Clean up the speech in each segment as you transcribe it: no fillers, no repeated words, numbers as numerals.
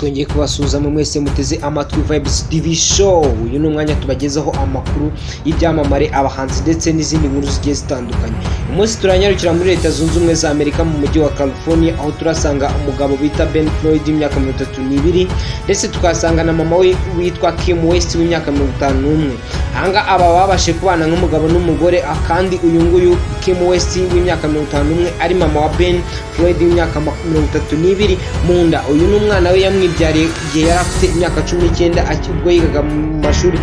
twongeye kubasuhuza mu mwese muteze amatwi Vibes TV show. Uyu ni umwanya tubagezaho amakuru y'ibyamamare, abahanzi ndetse n'izindi nkuru zigiye zitandukanye. Umunsi turanyarukira muri Leta Zunze Ubumwe za Amerika mu mujyi wa California, aho turasanga umugabo bita Ben Floyd w'imyaka 32 ndetse tukasanga na mama we witwa Kim West w'imyaka 51. Hanga aba babashe kubana nk'umugabo n'umugore, kandi uyu nguyu Kim West w'imyaka 51 ari mama wa Ben Floyd w'imyaka 32 mu nda. Uyu ni umwana we yamwibyariye igihe yari afite imyaka 19 ubwo yigaga mu mashuri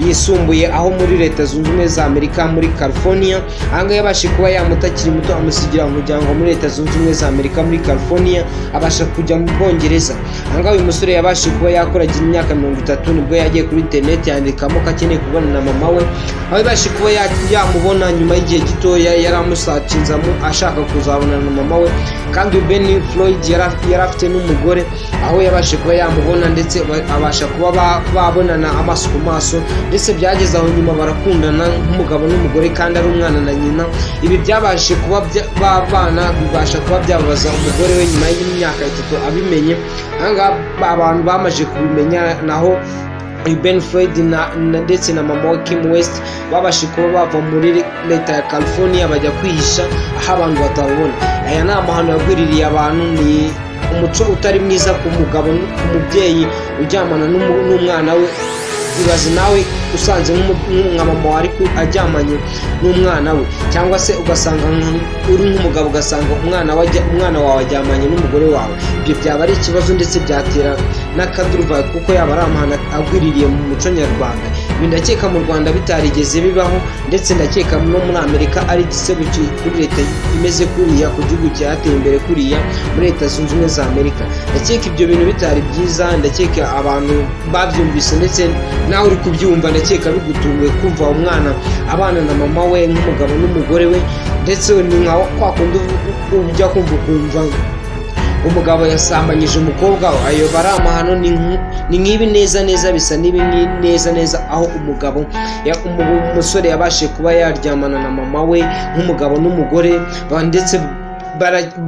yisumbuye aho muri Leta Zunze Ubumwe za Amerika muri California. Hanga yabashe kuba yamutakiri muto amusigira umuryango muri Leta Zunze Ubumwe za Amerika muri California, abasha kujya mu Bwongereza. Hanga uyu musore yabashe kuba yakoragira imyaka 30 nibwo yagiye kuri internet yandikamo ko akeneye kubona na mama we, aho yabashe kuba yamubona nyuma y'igihe gitoya yari amusacinzamo ashaka kuzabona na mama we. Kandi Ben Floyd yari afite n'umugore, aho yabashe kuba yamubona ndetse abasha kuba babonana amaso ku maso, ndetse byageze aho nyuma barakundana nk'umugabo n'umugore kandi ari umwana na nyina. Ibi byabashe kuba babana, bibasha kuba byababaza umugore we nyuma y'imyaka 3 abimenye. Hanga abantu bamaje kubimenya, naho Ben Floyd ndetse na mama wa Kim West babashe kuba bava muri Leta ya California bajya kwihisha aho abantu batabona. Aya ni amahano yagwiririye abantu, ni umuco utari mwiza ku mugabo, ku mubyeyi ujyamana n'umwana we. Ibaze nawe usanze nka mama wari ajyamanye n'umwana we, cyangwa se ugasanga uri nk'umugabo ugasanga umwana wawe ajyamanye n'umugore wawe. Ibyo byaba ari ikibazo ndetse byatera n'akaduruvayo, kuko yaba ari amahano agwiririye mu muco nyarwanda. Ibi ndakeka mu Rwanda bitarigeze bibaho, ndetse ndakeka no muri Amerika ari igisebo kuri leta imeze kuriya, ku gihugu cyateye imbere kuriya muri Leta Zunze Ubumwe za Amerika. Ndakeka ibyo bintu bitari byiza, ndakeka abantu babyumvise ndetse nawe uri kubyumva, ndakeka bigutunguye kumva umwana abana na mama we nk'umugabo n'umugore we. Ndetse ni nka kwa kundi ujya kumva umugabo yasambanyije umukobwa we. Ayo bari amahano, ni nk'ibi neza bisa n'ibi neza, aho umusore yabashe kuba yaryamana na mama we nk'umugabo n'umugore, ndetse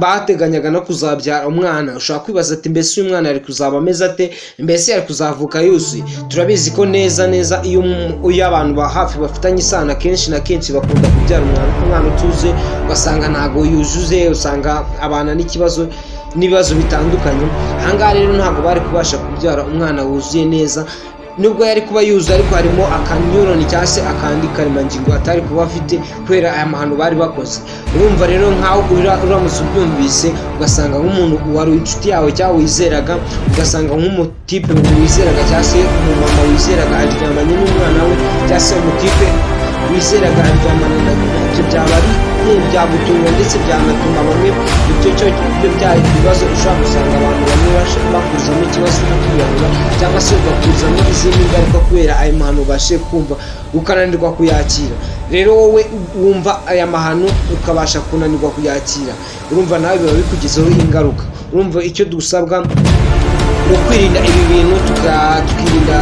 bateganyaga no kuzabyara umwana. Ushobora kwibaza ati mbese uyu mwana ari kuzaba ameze ate, mbese ari kuzavuka yuzuye? Turabizi ko neza iyo abantu ba hafi bafitanye isano kenshi na kenshi bakunda kubyara umwana utuze, ugasanga ntago yuzuze, usanga abana n'ibibazo bitandukanye. Ahangaha rero ntabwo bari kubasha kubyara umwana wuzuye neza, nubwo yari kuba yuzuye ariko harimo akanyuroni cyangwa se akandi karemangingo atari kuba afite kubera aya mahano bari bakoze. Urumva rero nkaho uramutse ubyumvise ugasanga nk'umuntu wari inshuti yawe cyangwa wizeraga, ugasanga nk'umutipe wizeraga cyangwa se umumama wizeraga aryamanye n'umwana we, cyangwa se umutipe wizeraga aryamana na nyina. Ibyo byaba ari byagutunga ndetse byanatuma bamwe ibyo byari ibibazo. Ushobora gusanga abantu bamwe bakuzamo ikibazo cyo kwiyahura, cyangwa se ugakuzamo izindi ngaruka kubera aya mahano ubashe kumva ukananirwa kuyakira. Rero wowe wumva aya mahano ukabasha kunanirwa kuyakira, urumva nawe biba bikugizeho ingaruka. Urumva icyo dusabwa ni ukwirinda ibi bintu, tukirinda